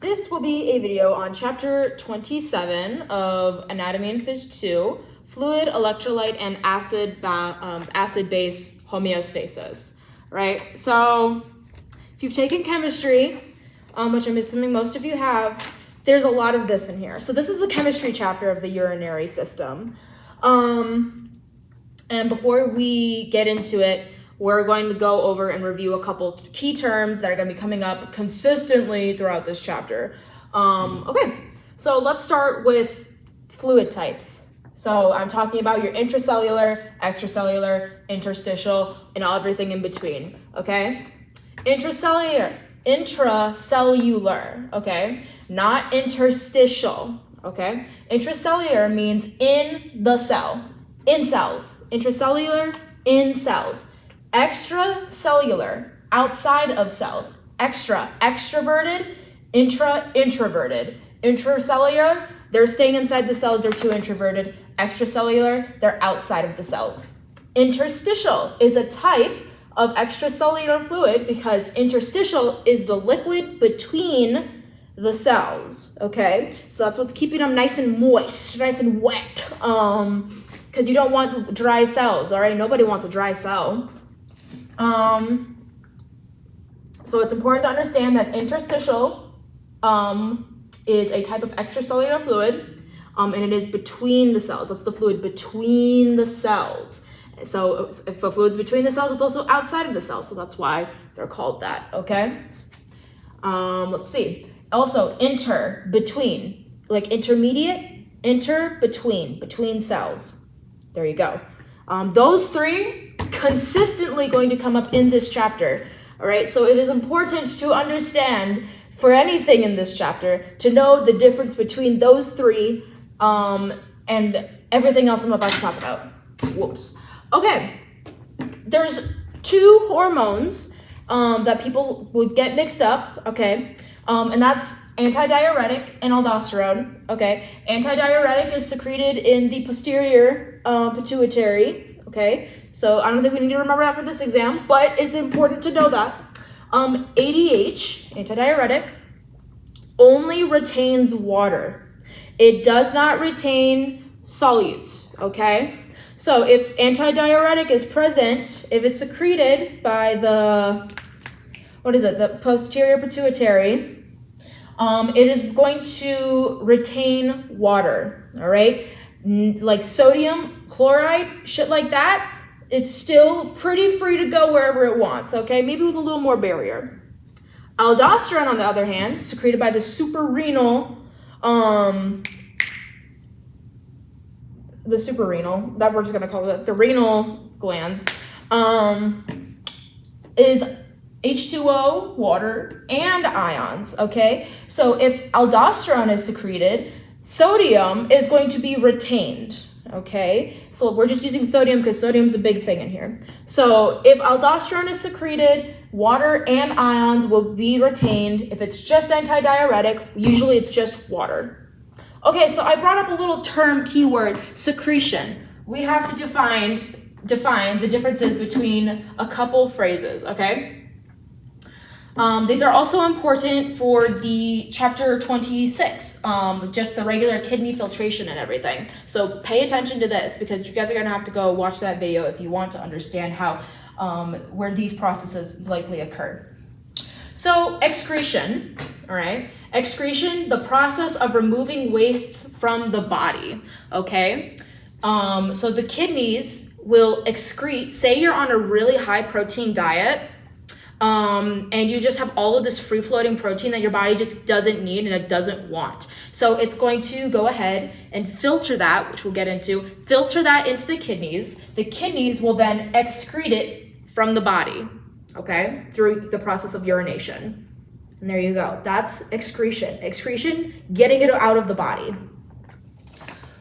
This will be a video on chapter 27 of Anatomy and Phys 2, Fluid, Electrolyte, and Acid-Base Homeostasis, right? So if you've taken chemistry, which I'm assuming most of you have, there's a lot of this in here. So this is the chemistry chapter of the urinary system. And before we get into it, we're going to go over and review a couple key terms that are going to be coming up consistently throughout this chapter. Okay, so let's start with fluid types. So I'm talking about your intracellular, extracellular, interstitial, and everything in between, okay? Intracellular, okay? Not interstitial, okay? Intracellular means in the cell, in cells. Intracellular, in cells. Extracellular, outside of cells. Extroverted, introverted. Intracellular, they're staying inside the cells, they're too introverted. Extracellular, they're outside of the cells. Interstitial is a type of extracellular fluid because interstitial is the liquid between the cells, okay? So that's what's keeping them nice and moist, nice and wet, because you don't want dry cells, all right? Nobody wants a dry cell. So it's important to understand that interstitial is a type of extracellular fluid, and it is between the cells. That's the fluid between the cells. So if a fluid's between the cells, it's also outside of the cells, so that's why they're called that, okay? Let's see. Also, between, like intermediate, between cells. There you go. Those three consistently going to come up in this chapter, all right? So it is important to understand for anything in this chapter to know the difference between those three and everything else I'm about to talk about. Whoops. Okay, there's two hormones that people will get mixed up, okay? And that's antidiuretic and aldosterone, okay? Antidiuretic is secreted in the posterior pituitary, okay? So I don't think we need to remember that for this exam, but it's important to know that. ADH, antidiuretic, only retains water. It does not retain solutes, okay? So if antidiuretic is present, if it's secreted by the posterior pituitary, it is going to retain water, all right? Like sodium, chloride, shit like that, it's still pretty free to go wherever it wants, okay? Maybe with a little more barrier. Aldosterone, on the other hand, secreted by the suprarenal, that we're just gonna call it the renal glands, is H2O, water, and ions, okay? So if aldosterone is secreted, sodium is going to be retained, okay? So we're just using sodium because sodium's a big thing in here. So if aldosterone is secreted, water and ions will be retained. If it's just antidiuretic, usually it's just water. Okay, so I brought up a little term keyword, secretion. We have to define the differences between a couple phrases, okay? These are also important for the chapter 26, just the regular kidney filtration and everything. So pay attention to this because you guys are gonna have to go watch that video if you want to understand how, where these processes likely occur. So excretion, all right? Excretion, the process of removing wastes from the body, okay? So the kidneys will excrete, say you're on a really high protein diet, and you just have all of this free floating protein that your body just doesn't need and it doesn't want. So it's going to go ahead and filter that, which we'll get into, filter that into the kidneys. The kidneys will then excrete it from the body, okay, through the process of urination. And there you go. That's excretion. Excretion, getting it out of the body.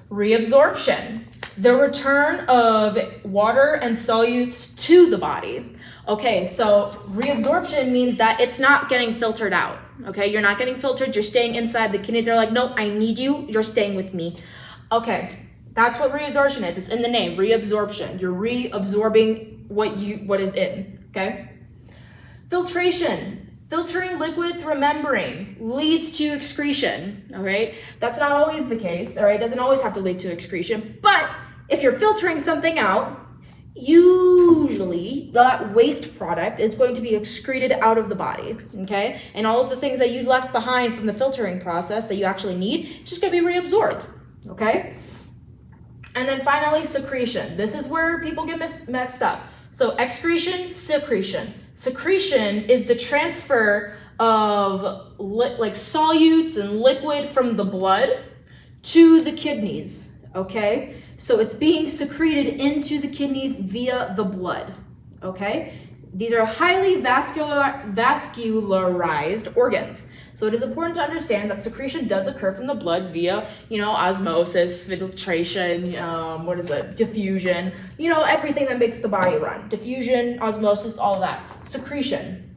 Reabsorption, the return of water and solutes to the body. Okay, so reabsorption means that it's not getting filtered out. Okay, you're not getting filtered, you're staying inside. The kidneys are like, nope, I need you, you're staying with me. Okay, that's what reabsorption is. It's in the name, reabsorption. You're reabsorbing what is in, okay? Filtration. Filtering liquid through a membrane leads to excretion, all right? That's not always the case, all right? It doesn't always have to lead to excretion, but if you're filtering something out, usually that waste product is going to be excreted out of the body, okay? And all of the things that you left behind from the filtering process that you actually need, it's just gonna be reabsorbed, okay? And then finally, secretion. This is where people get messed up. So excretion, secretion. Secretion is the transfer of like solutes and liquid from the blood to the kidneys, okay? So it's being secreted into the kidneys via the blood, okay? These are highly vascularized organs. So it is important to understand that secretion does occur from the blood via, osmosis, filtration, diffusion, everything that makes the body run. Diffusion, osmosis, all of that. Secretion.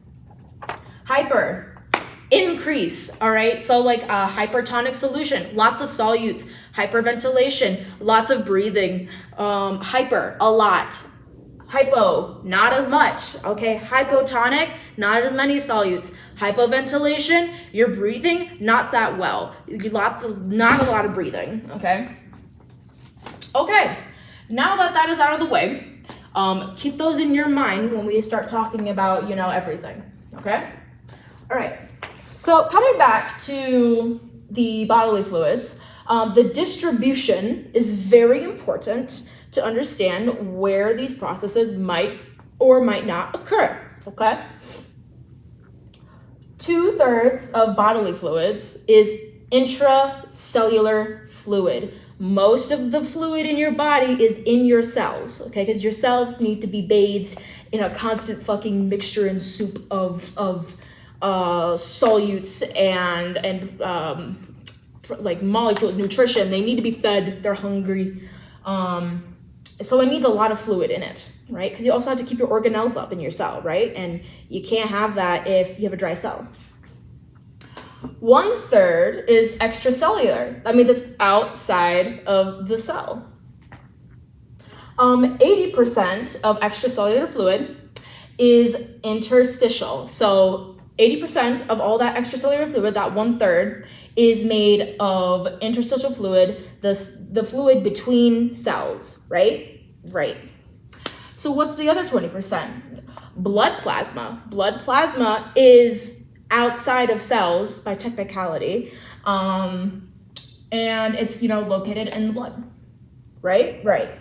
Hyper. Increase, all right? So like a hypertonic solution, lots of solutes. Hyperventilation, lots of breathing. Hyper, a lot. Hypo, not as much, okay? Hypotonic, not as many solutes. Hypoventilation, you're breathing not that well. Not a lot of breathing, okay? Okay, now that is out of the way, keep those in your mind when we start talking about, everything, okay? All right, so coming back to the bodily fluids, the distribution is very important to understand where these processes might or might not occur, okay? 2/3 of bodily fluids is intracellular fluid. Most of the fluid in your body is in your cells, okay? Because your cells need to be bathed in a constant fucking mixture and soup of solutes and like molecules, nutrition. They need to be fed. They're hungry. So it needs a lot of fluid in it, right? Because you also have to keep your organelles up in your cell, right? And you can't have that if you have a dry cell. 1/3 is extracellular. That means it's outside of the cell. 80% of extracellular fluid is interstitial. So 80% of all that extracellular fluid, that 1/3, is made of interstitial fluid, the fluid between cells, right? Right. So what's the other 20%? Blood plasma. Blood plasma is outside of cells by technicality, and it's, located in the blood, right? Right.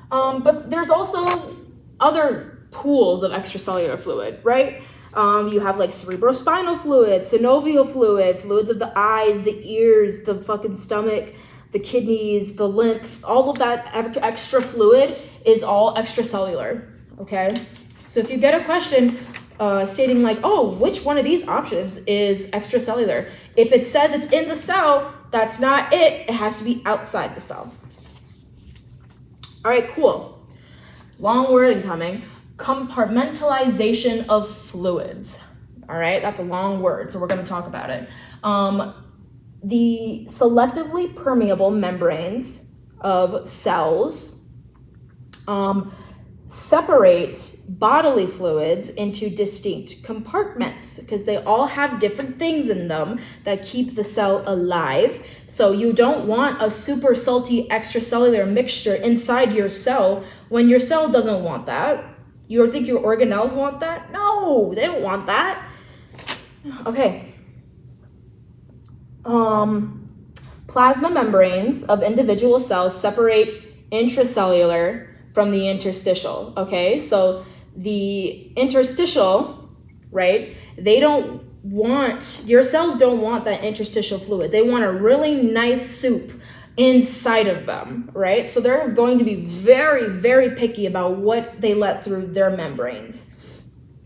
But there's also other pools of extracellular fluid, right? You have like cerebrospinal fluid, synovial fluid, fluids of the eyes, the ears, the fucking stomach, the kidneys, the lymph, all of that extra fluid is all extracellular, okay? So if you get a question stating like, oh, which one of these options is extracellular? If it says it's in the cell, that's not it. It has to be outside the cell. All right, cool. Long word incoming. Compartmentalization of fluids. All right, that's a long word, so we're going to talk about it. The selectively permeable membranes of cells separate bodily fluids into distinct compartments because they all have different things in them that keep the cell alive. So you don't want a super salty extracellular mixture inside your cell when your cell doesn't want that. You think your organelles want that? No, they don't want that. Okay. Plasma membranes of individual cells separate intracellular from the interstitial, okay? So the interstitial, right, your cells don't want that interstitial fluid. They want a really nice soup inside of them, right? So they're going to be very, very picky about what they let through their membranes.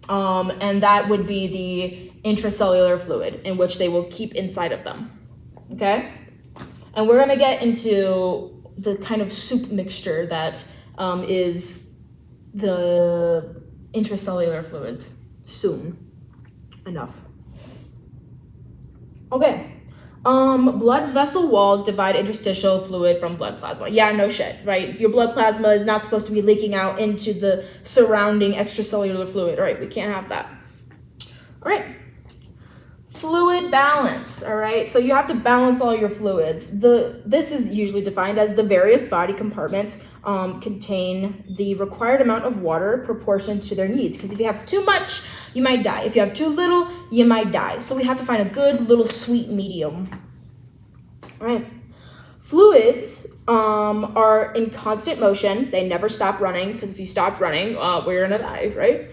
And that would be the intracellular fluid in which they will keep inside of them, okay? And we're gonna get into the kind of soup mixture that is the intracellular fluids soon enough. Okay, blood vessel walls divide interstitial fluid from blood plasma. Yeah, no shit, right? Your blood plasma is not supposed to be leaking out into the surrounding extracellular fluid, right? We can't have that. All right. Fluid balance, all right? So you have to balance all your fluids. This is usually defined as the various body compartments contain the required amount of water proportioned to their needs. Because if you have too much, you might die. If you have too little, you might die. So we have to find a good little sweet medium. All right. Fluids are in constant motion. They never stop running, because if you stopped running, we're gonna die, right?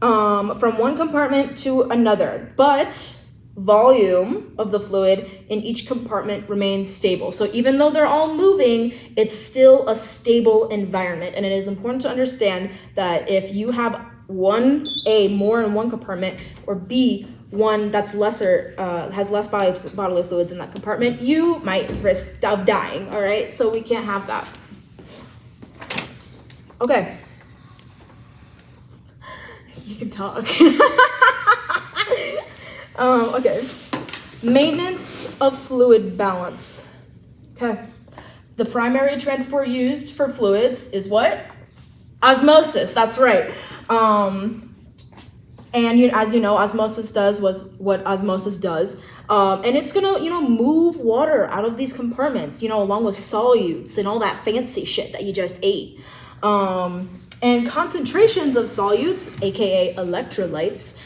From one compartment to another, but volume of the fluid in each compartment remains stable. So even though they're all moving, it's still a stable environment. And it is important to understand that if you have more in one compartment, or B, one that's lesser, has less bodily fluids in that compartment, you might risk of dying, all right? So we can't have that. Okay. You can talk. Okay. Maintenance of fluid balance. Okay. The primary transport used for fluids is what? Osmosis. That's right. And as you know, osmosis does what osmosis does. And it's gonna, move water out of these compartments, along with solutes and all that fancy shit that you just ate. And concentrations of solutes, aka electrolytes,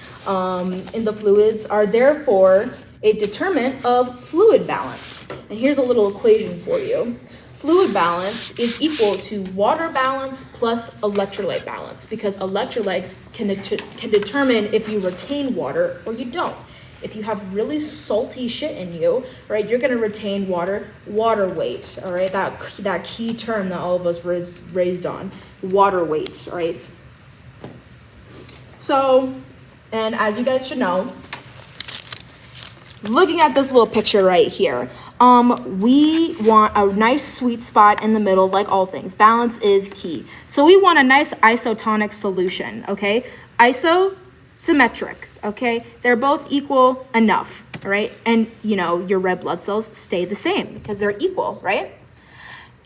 in the fluids are therefore a determinant of fluid balance. And here's a little equation for you. Fluid balance is equal to water balance plus electrolyte balance, because electrolytes can determine if you retain water or you don't. If you have really salty shit in you, right, you're gonna retain water weight, all right? That key term that all of us raised on, water weight, all right? So, and as you guys should know, looking at this little picture right here, we want a nice sweet spot in the middle, like all things. Balance is key. So we want a nice isotonic solution, okay? Iso-symmetric, okay? They're both equal enough, all right? And, your red blood cells stay the same because they're equal, right?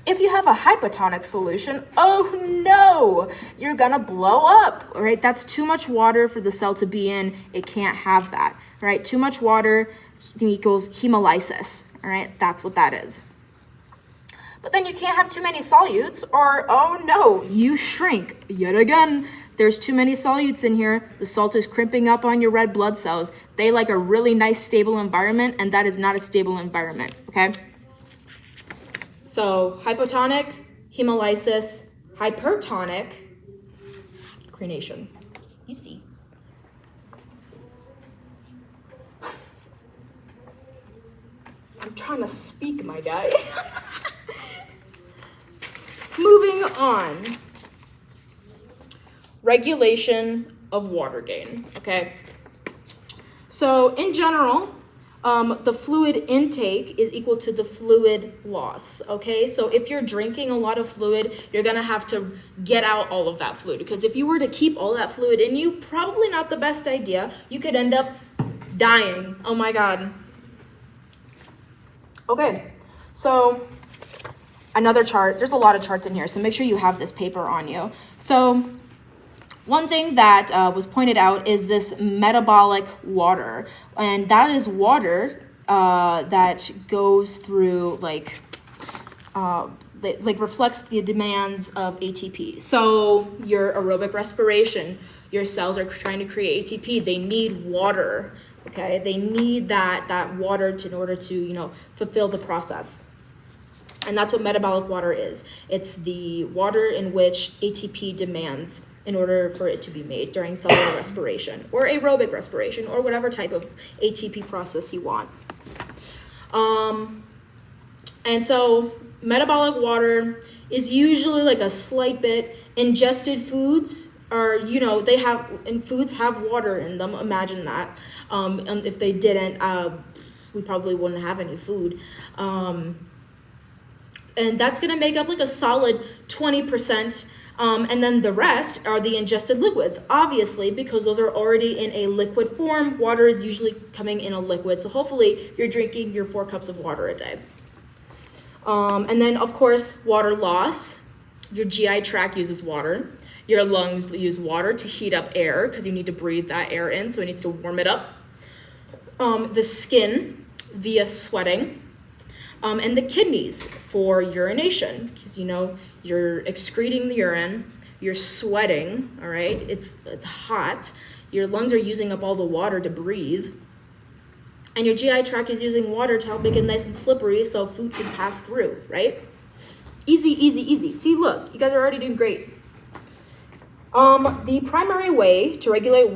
If you have a hypotonic solution, oh no, you're gonna blow up, all right? That's too much water for the cell to be in. It can't have that, all right? Too much water equals hemolysis, all right? That's what that is. But then you can't have too many solutes, or oh no, you shrink yet again. There's too many solutes in here. The salt is crimping up on your red blood cells. They like a really nice stable environment, and that is not a stable environment, okay? So hypotonic, hemolysis, hypertonic, crenation. Easy. I'm trying to speak, my guy. Moving on. Regulation of water gain, okay? So in general, the fluid intake is equal to the fluid loss, okay? So if you're drinking a lot of fluid, you're gonna have to get out all of that fluid, because if you were to keep all that fluid in you, probably not the best idea. You could end up dying. Oh my God. Okay, so another chart. There's a lot of charts in here, so make sure you have this paper on you. So one thing that was pointed out is this metabolic water, and that is water that goes through reflects the demands of ATP. So your aerobic respiration, your cells are trying to create ATP. They need water. Okay, they need that water in order to fulfill the process. And that's what metabolic water is. It's the water in which ATP demands in order for it to be made during cellular respiration or aerobic respiration or whatever type of ATP process you want. And so metabolic water is usually like a slight bit. Ingested foods are, foods have water in them. Imagine that. And if they didn't, we probably wouldn't have any food. And that's going to make up like a solid 20%. And then the rest are the ingested liquids, obviously, because those are already in a liquid form. Water is usually coming in a liquid. So hopefully you're drinking your 4 cups of water a day. And then, of course, water loss. Your GI tract uses water. Your lungs use water to heat up air because you need to breathe that air in, so it needs to warm it up. The skin via sweating, and the kidneys for urination, because you're excreting the urine, you're sweating, all right? It's hot. Your lungs are using up all the water to breathe. And your GI tract is using water to help make it nice and slippery so food can pass through, right? Easy, easy, easy. See, look, you guys are already doing great. The primary way to regulate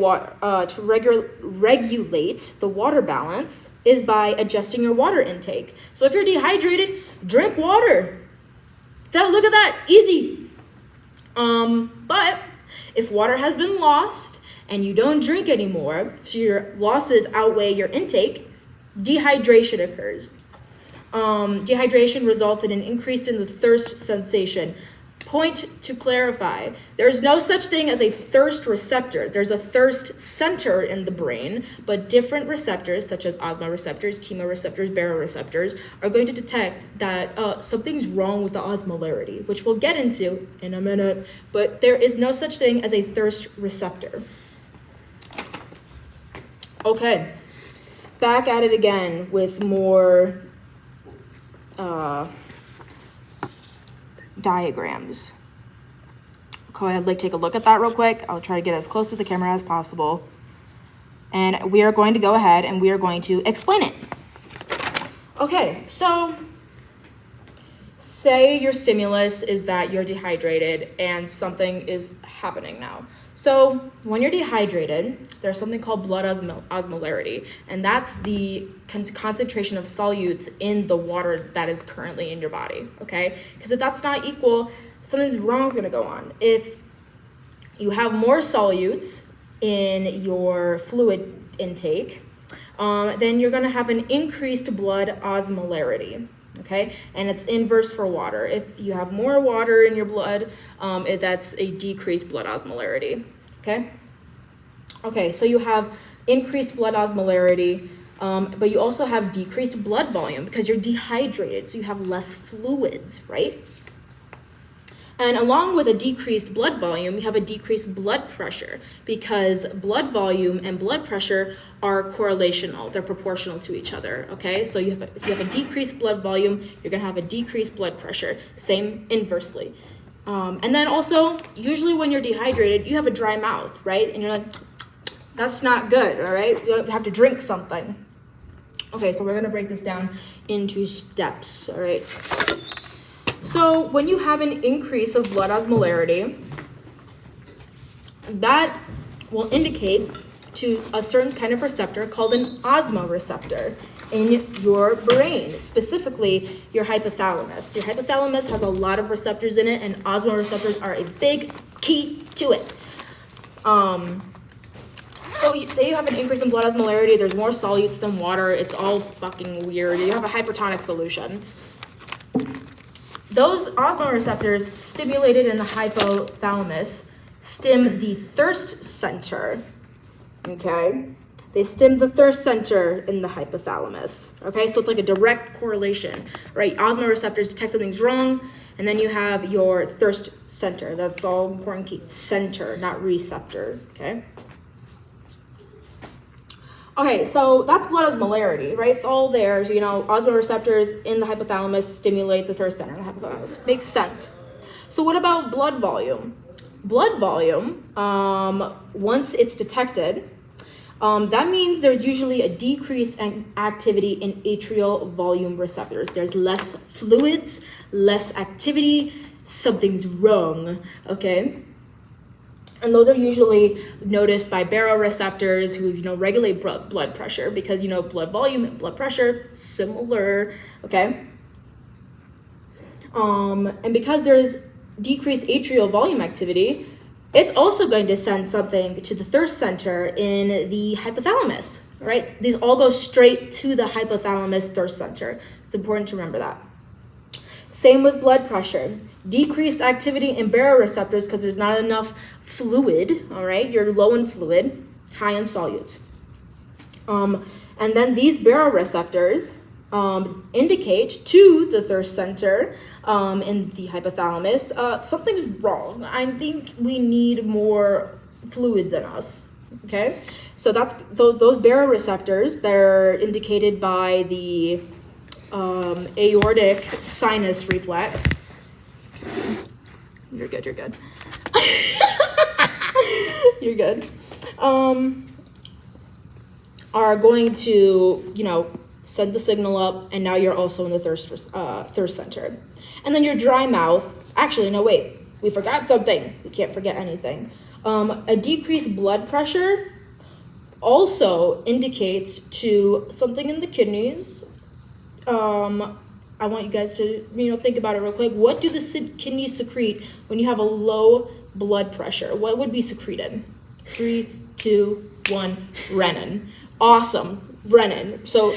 regulate the water balance is by adjusting your water intake. So if you're dehydrated, drink water. Look at that, easy. But if water has been lost and you don't drink anymore, so your losses outweigh your intake, dehydration occurs. Dehydration results in an increase in the thirst sensation. Point to clarify, there's no such thing as a thirst receptor. There's a thirst center in the brain, but different receptors, such as osmoreceptors, chemoreceptors, baroreceptors, are going to detect that something's wrong with the osmolarity, which we'll get into in a minute, but there is no such thing as a thirst receptor. Okay, back at it again with more diagrams. Go ahead, take a look at that real quick. I'll try to get as close to the camera as possible. And we are going to go ahead and we are going to explain it. Okay, so say your stimulus is that you're dehydrated and something is happening now. So when you're dehydrated, there's something called blood osmolarity, and that's the concentration of solutes in the water that is currently in your body, okay? Because if that's not equal, something's wrong is going to go on. If you have more solutes in your fluid intake, then you're going to have an increased blood osmolarity. Okay, and it's inverse for water. If you have more water in your blood, that's a decreased blood osmolarity. Okay, so you have increased blood osmolarity, but you also have decreased blood volume because you're dehydrated, so you have less fluids, right? And along with a decreased blood volume, you have a decreased blood pressure because blood volume and blood pressure are correlational. They're proportional to each other, okay? So if you have a decreased blood volume, you're gonna have a decreased blood pressure. Same inversely. And then also, usually when you're dehydrated, you have a dry mouth, right? And you're like, that's not good, all right? You have to drink something. Okay, so we're gonna break this down into steps, all right? So when you have an increase of blood osmolarity, that will indicate to a certain kind of receptor called an osmoreceptor in your brain, specifically your hypothalamus. Your hypothalamus has a lot of receptors in it, and osmoreceptors are a big key to it. So say you have an increase in blood osmolarity, there's more solutes than water, it's all fucking weird. You have a hypertonic solution. Those osmoreceptors stimulated in the hypothalamus stim the thirst center, okay? They stim the thirst center in the hypothalamus, okay? So it's like a direct correlation, right? Osmoreceptors detect something's wrong, and then you have your thirst center. That's all important key. Center, not receptor, okay? Okay, so that's blood osmolarity, right? It's all there. So, osmoreceptors in the hypothalamus stimulate the thirst center in the hypothalamus. Makes sense. So what about blood volume? Blood volume, once it's detected, that means there's usually a decreased activity in atrial volume receptors. There's less fluids, less activity, something's wrong, okay? And those are usually noticed by baroreceptors who, regulate blood pressure because, blood volume and blood pressure, similar, okay? And because there's decreased atrial volume activity, it's also going to send something to the thirst center in the hypothalamus, right? These all go straight to the hypothalamus thirst center. It's important to remember that. Same with blood pressure. Decreased activity in baroreceptors because there's not enough fluid, all right? You're low in fluid, high in solutes. And then these baroreceptors indicate to the thirst center in the hypothalamus, something's wrong. I think we need more fluids in us. Okay, so that's those baroreceptors that are indicated by the aortic sinus reflex. You're good. You're good. You're good. Are going to, send the signal up, and now you're also in the thirst center. And then your dry mouth, actually, no, wait, we forgot something. We can't forget anything. A decreased blood pressure also indicates to something in the kidneys. I want you guys to, think about it real quick. What do the kidneys secrete when you have a low blood pressure? What would be secreted? 3, 2, 1, renin. Awesome, renin. So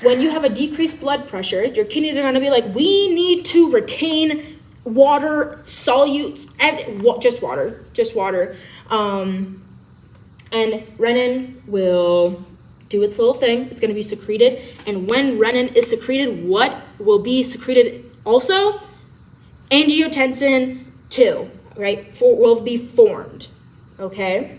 when you have a decreased blood pressure, your kidneys are going to be like, we need to retain water, solutes, and just water. And renin will do its little thing. It's going to be secreted. And when renin is secreted, what will be secreted also? Angiotensin 2, right? Will be formed, okay?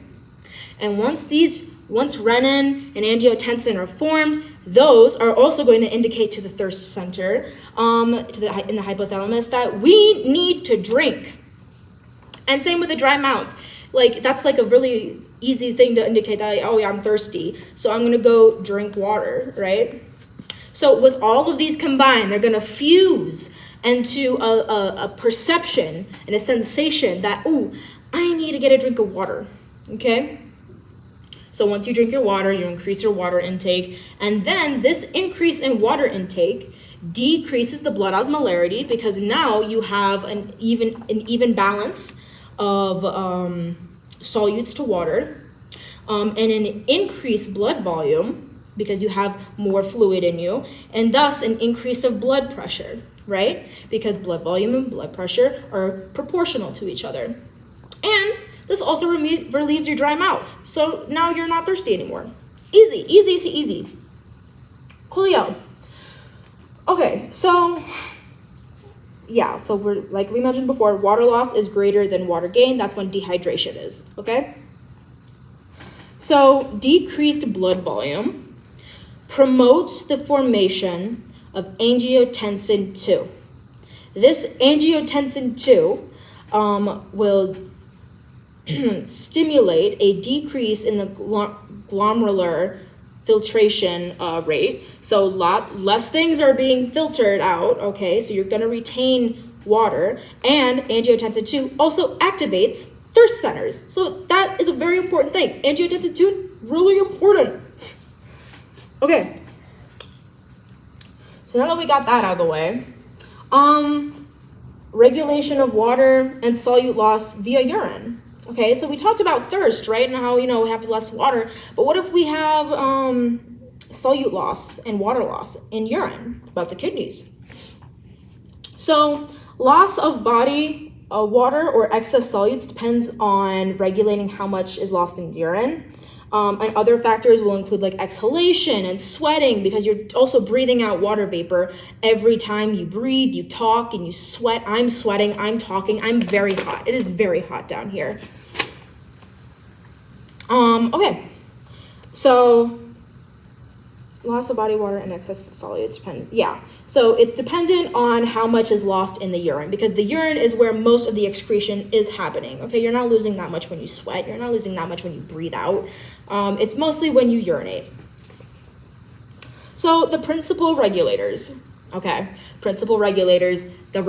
And once renin and angiotensin are formed, those are also going to indicate to the thirst center, in the hypothalamus, that we need to drink. And same with the dry mouth. That's a really easy thing to indicate that, oh yeah, I'm thirsty, so I'm gonna go drink water, right? So with all of these combined, they're gonna fuse into a perception and a sensation that, oh, I need to get a drink of water, okay? So once you drink your water, you increase your water intake, and then this increase in water intake decreases the blood osmolarity, because now you have an even balance of solutes to water, and an increased blood volume because you have more fluid in you, and thus an increase of blood pressure, right? Because blood volume and blood pressure are proportional to each other. And this also relieves your dry mouth. So now you're not thirsty anymore. Easy. Coolio. Okay, so yeah, so we're, like we mentioned before, water loss is greater than water gain. That's when dehydration is, okay? So decreased blood volume promotes the formation of angiotensin 2. This angiotensin 2 will stimulate a decrease in the glomerular filtration rate. So less things are being filtered out, okay? So you're going to retain water, and angiotensin 2 also activates thirst centers. So that is a very important thing. Angiotensin 2, really important. Okay. So now that we got that out of the way, regulation of water and solute loss via urine. Okay, so we talked about thirst, right? And how, we have less water. But what if we have solute loss and water loss in urine? About the kidneys. So loss of body water or excess solutes depends on regulating how much is lost in urine. And other factors will include exhalation and sweating, because you're also breathing out water vapor every time you breathe, you talk, and you sweat. I'm sweating, I'm talking, I'm very hot. It is very hot down here. Okay, so loss of body water and excess solutes depends. Yeah, so it's dependent on how much is lost in the urine, because the urine is where most of the excretion is happening. Okay, you're not losing that much when you sweat. You're not losing that much when you breathe out. It's mostly when you urinate. So the principal regulators. Okay, principal regulators, the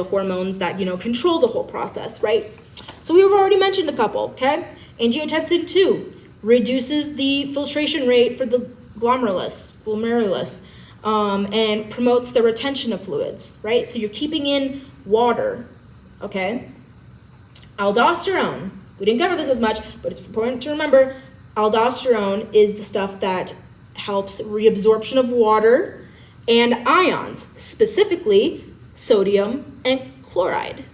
hormones that, control the whole process, right? So we've already mentioned a couple, okay? Angiotensin 2 reduces the filtration rate for the glomerulus, and promotes the retention of fluids, right? So you're keeping in water, okay? Aldosterone, we didn't cover this as much, but it's important to remember, aldosterone is the stuff that helps reabsorption of water and ions, specifically sodium and chloride.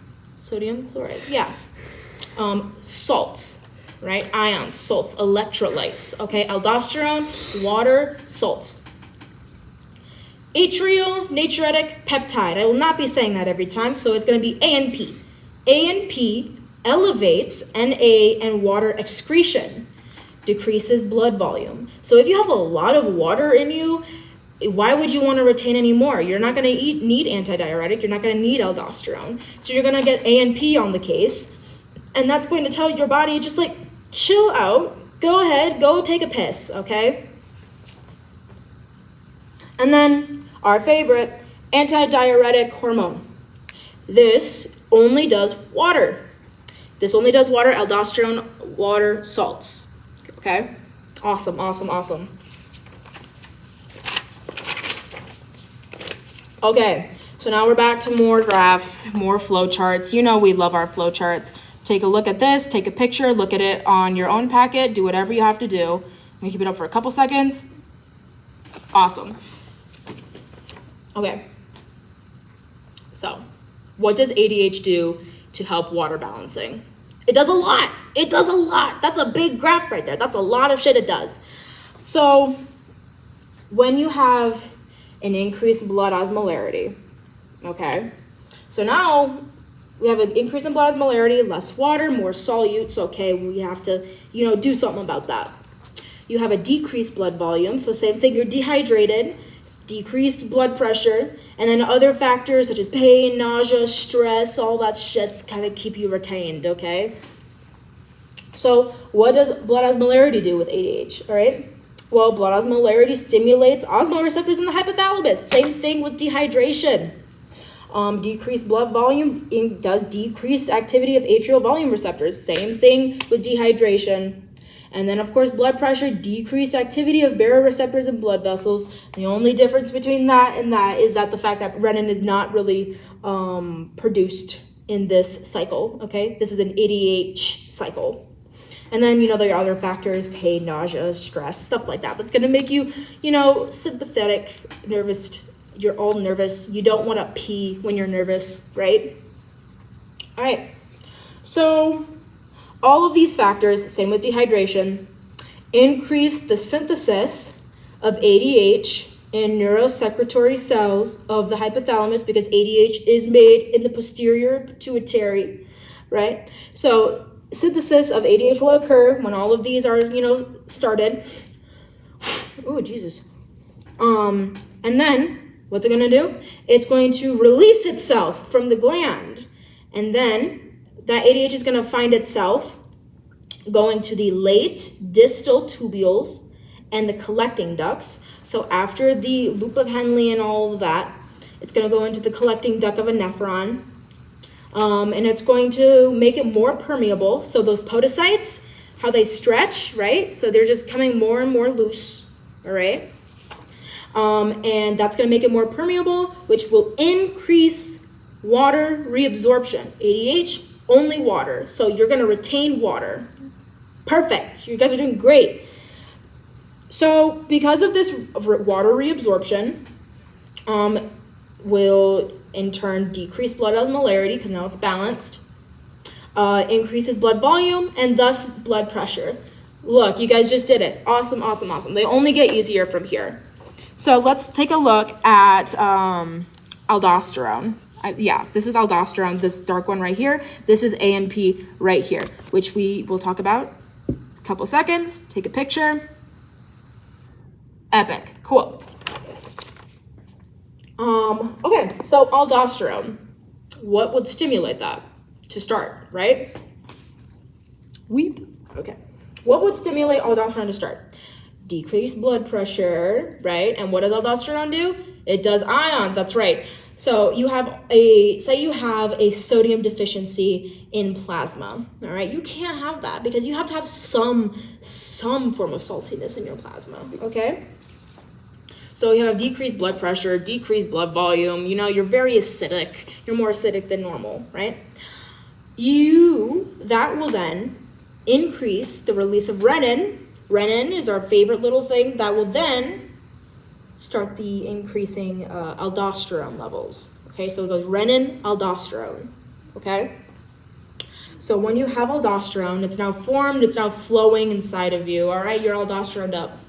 Yeah. Salts, right? Ions, salts, electrolytes, okay? Aldosterone, water, salts. Atrial natriuretic peptide. I will not be saying that every time, so it's going to be ANP. ANP elevates NA and water excretion, decreases blood volume. So if you have a lot of water in you, why would you want to retain any more? You're not going to need antidiuretic. You're not going to need aldosterone. So you're going to get ANP on the case, and that's going to tell your body, just like, chill out. Go ahead, go take a piss, okay? And then our favorite, antidiuretic hormone. This only does water. This only does water, aldosterone, water, salts. Okay? Awesome, awesome, awesome. Okay, so now we're back to more graphs, more flow charts. You know we love our flow charts. Take a look at this, take a picture, look at it on your own packet, do whatever you have to do. Let me keep it up for a couple seconds. Awesome. Okay, so what does ADH do to help water balancing? It does a lot. It does a lot. That's a big graph right there. That's a lot of shit it does. So when you have an increased blood osmolarity, okay, so now we have an increase in blood osmolarity, less water, more solutes. Okay, we have to, do something about that. You have a decreased blood volume, so same thing, you're dehydrated, decreased blood pressure, and then other factors such as pain, nausea, stress, all that shit's kind of keep you retained, okay? So what does blood osmolarity do with ADH, all right? Well, blood osmolarity stimulates osmoreceptors in the hypothalamus. Same thing with dehydration. Decreased blood volume does decreased activity of atrial volume receptors. Same thing with dehydration. And then, of course, blood pressure, decreased activity of baroreceptors and blood vessels. The only difference between that and that is that the fact that renin is not really produced in this cycle, okay? This is an ADH cycle. And then, there are other factors, pain, nausea, stress, stuff like that. That's going to make you, sympathetic, nervous. You're all nervous. You don't want to pee when you're nervous, right? All right. So all of these factors, same with dehydration, increase the synthesis of ADH in neurosecretory cells of the hypothalamus, because ADH is made in the posterior pituitary, right? So synthesis of ADH will occur when all of these are, started. Oh, Jesus. And then what's it going to do? It's going to release itself from the gland. And then that ADH is going to find itself going to the late distal tubules and the collecting ducts. So after the loop of Henle and all of that, it's going to go into the collecting duct of a nephron. And it's going to make it more permeable. So those podocytes, how they stretch, right? So they're just coming more and more loose, all right? And that's going to make it more permeable, which will increase water reabsorption. ADH, only water. So you're going to retain water. Perfect. You guys are doing great. So because of this water reabsorption, will in turn decrease blood osmolarity, because now it's balanced, increases blood volume, and thus blood pressure. Look, you guys just did it. Awesome, awesome, awesome. They only get easier from here. So let's take a look at aldosterone. This is aldosterone, this dark one right here. This is ANP right here, which we will talk about in a couple seconds. Take a picture. Epic. Cool. Okay, so aldosterone. What would stimulate that to start, right? Weep. Okay. What would stimulate aldosterone to start? Decrease blood pressure, right? And what does aldosterone do? It does ions, that's right. So you have say you have a sodium deficiency in plasma, all right? You can't have that because you have to have some form of saltiness in your plasma, okay? So you have decreased blood pressure, decreased blood volume, you're very acidic. You're more acidic than normal, right? That will then increase the release of renin. Renin is our favorite little thing that will then start the increasing aldosterone levels. Okay, so it goes renin, aldosterone. Okay? So when you have aldosterone, it's now formed, it's now flowing inside of you. All right, you're aldosteroned up.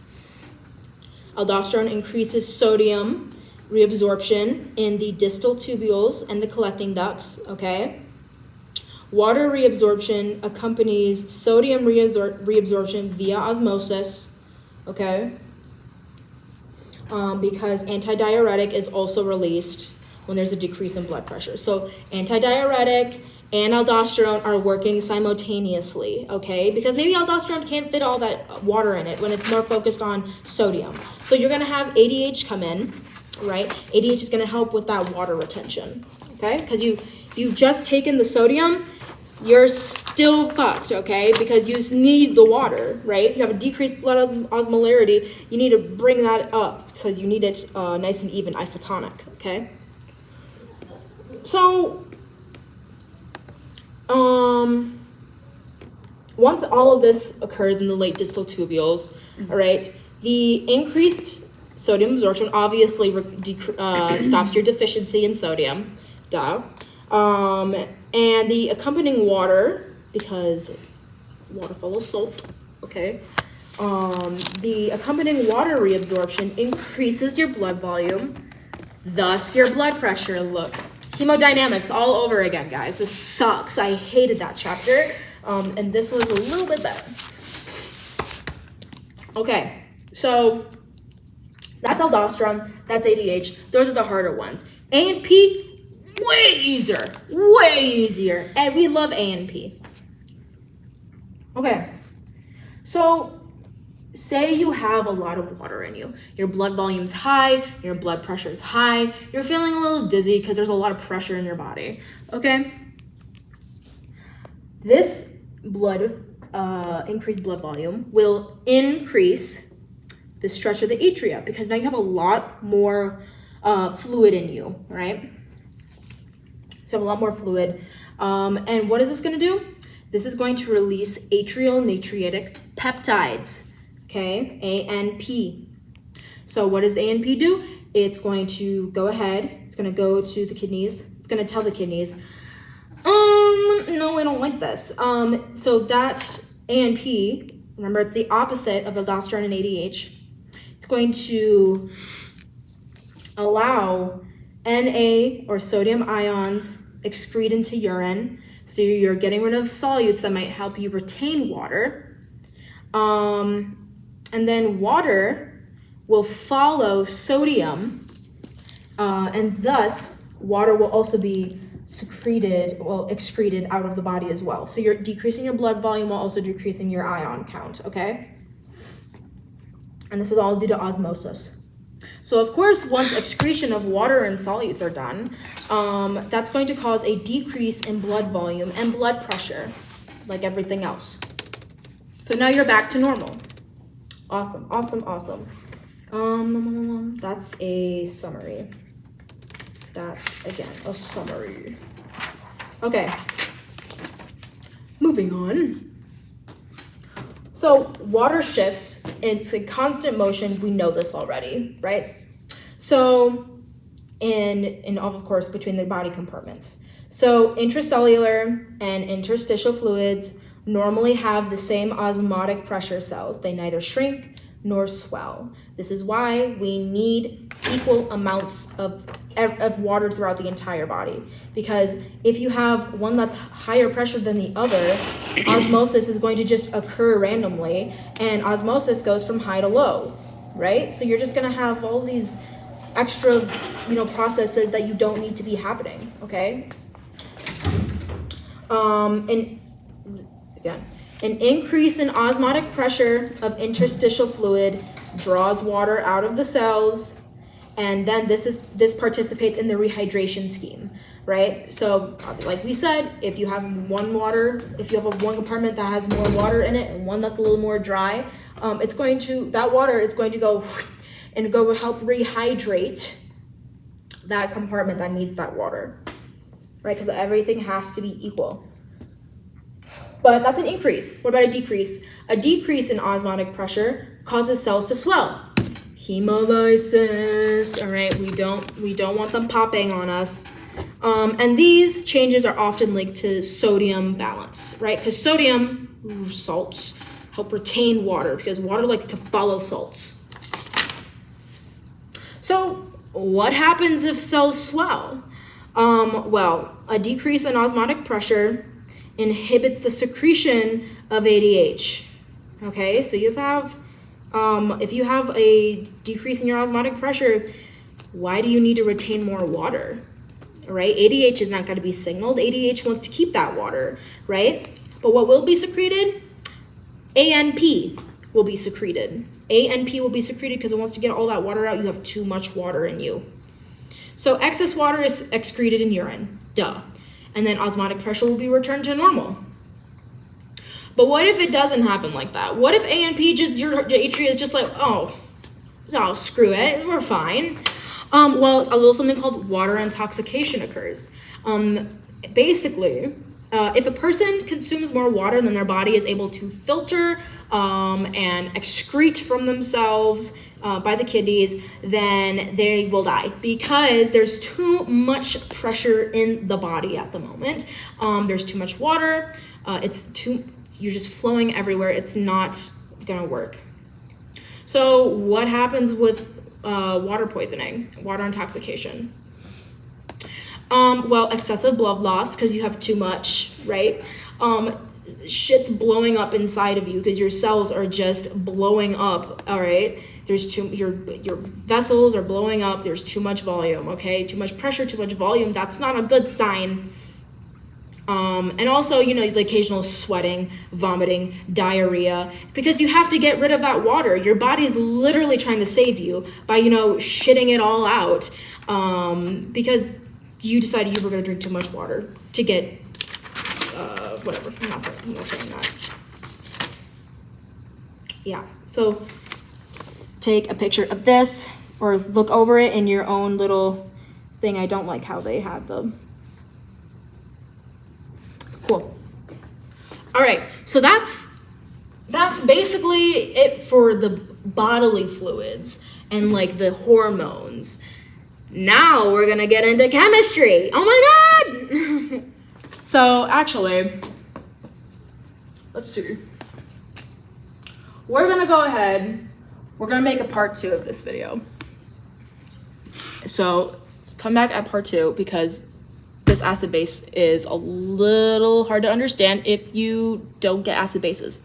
Aldosterone increases sodium reabsorption in the distal tubules and the collecting ducts, okay? Water reabsorption accompanies sodium reabsorption via osmosis, okay? Because antidiuretic is also released when there's a decrease in blood pressure. So antidiuretic and aldosterone are working simultaneously, okay? Because maybe aldosterone can't fit all that water in it when it's more focused on sodium. So you're gonna have ADH come in, right? ADH is gonna help with that water retention, okay? Because you've just taken the sodium, you're still fucked, okay? Because you need the water, right? You have a decreased blood osmolarity. You need to bring that up because you need it nice and even, isotonic, okay? So, once all of this occurs in the late distal tubules, all right, the increased sodium absorption obviously stops your deficiency in sodium, duh. And the accompanying water, because water follows salt, okay? The accompanying water reabsorption increases your blood volume, thus your blood pressure. Look, hemodynamics all over again, guys. This sucks. I hated that chapter. And this was a little bit better. Okay, so that's aldosterone, that's ADH. Those are the harder ones. A and P, way easier. And we love A and P. Okay, so say you have a lot of water in you. Your blood volume's high, your blood pressure's high, you're feeling a little dizzy because there's a lot of pressure in your body, okay? This increased blood volume will increase the stretch of the atria because now you have a lot more fluid in you, right? So a lot more fluid. And what is this going to do? This is going to release atrial natriuretic peptides, okay? ANP. So what does ANP do? It's going to go ahead. It's going to go to the kidneys. It's going to tell the kidneys, no, I don't like this. So that ANP, remember, it's the opposite of aldosterone and ADH. It's going to allow Na, or sodium ions, excrete into urine. So you're getting rid of solutes that might help you retain water. And then water will follow sodium, and thus water will also be excreted out of the body as well. So you're decreasing your blood volume while also decreasing your ion count, okay? And this is all due to osmosis. So of course, once excretion of water and solutes are done, that's going to cause a decrease in blood volume and blood pressure, like everything else. So now you're back to normal. Awesome. That's a summary. That's, again, a summary. Okay, moving on. So water shifts, it's a constant motion. We know this already, right? So, and of course, between the body compartments. So intracellular and interstitial fluids normally have the same osmotic pressure cells. They neither shrink nor swell. This is why we need equal amounts of water throughout the entire body. Because if you have one that's higher pressure than the other, osmosis is going to just occur randomly, and osmosis goes from high to low, right? So you're just gonna have all these extra, processes that you don't need to be happening, okay? And again, an increase in osmotic pressure of interstitial fluid draws water out of the cells, and then this participates in the rehydration scheme, right? So like we said, if you have one compartment that has more water in it and one that's a little more dry, that water is going to go and help rehydrate that compartment that needs that water, right? Because everything has to be equal. But that's an increase. What about a decrease? A decrease in osmotic pressure causes cells to swell. Hemolysis, all right? We don't want them popping on us. And these changes are often linked to sodium balance, right? Because sodium, salts, help retain water because water likes to follow salts. So what happens if cells swell? Well, a decrease in osmotic pressure inhibits the secretion of ADH. Okay, so if you have a decrease in your osmotic pressure, why do you need to retain more water? Right? ADH is not going to be signaled. ADH wants to keep that water, right? But what will be secreted? ANP will be secreted. ANP will be secreted because it wants to get all that water out. You have too much water in you. So excess water is excreted in urine, duh. And then osmotic pressure will be returned to normal. But what if it doesn't happen like that? What if ANP your atria is just like, oh, screw it, we're fine. Well, a little something called water intoxication occurs. Basically, if a person consumes more water than their body is able to filter and excrete from themselves by the kidneys, then they will die because there's too much pressure in the body at the moment. There's too much water. You're just flowing everywhere. It's not gonna work. So what happens with water poisoning, water intoxication? Well, excessive blood loss because you have too much, right? Shit's blowing up inside of you because your cells are just blowing up, all right? Your vessels are blowing up. There's too much volume, okay? Too much pressure, too much volume. That's not a good sign. And also, the occasional sweating, vomiting, diarrhea, because you have to get rid of that water. Your body is literally trying to save you by, shitting it all out, because you decided you were going to drink too much water to get, whatever. I'm not saying that. Yeah, so take a picture of this or look over it in your own little thing. I don't like how they have them. Cool. All right, so that's basically it for the bodily fluids and like the hormones. Now we're gonna get into chemistry. Oh my god! So actually, let's see. We're gonna go ahead. We're gonna make a part 2 of this video. So come back at part 2 because this acid base is a little hard to understand if you don't get acid bases.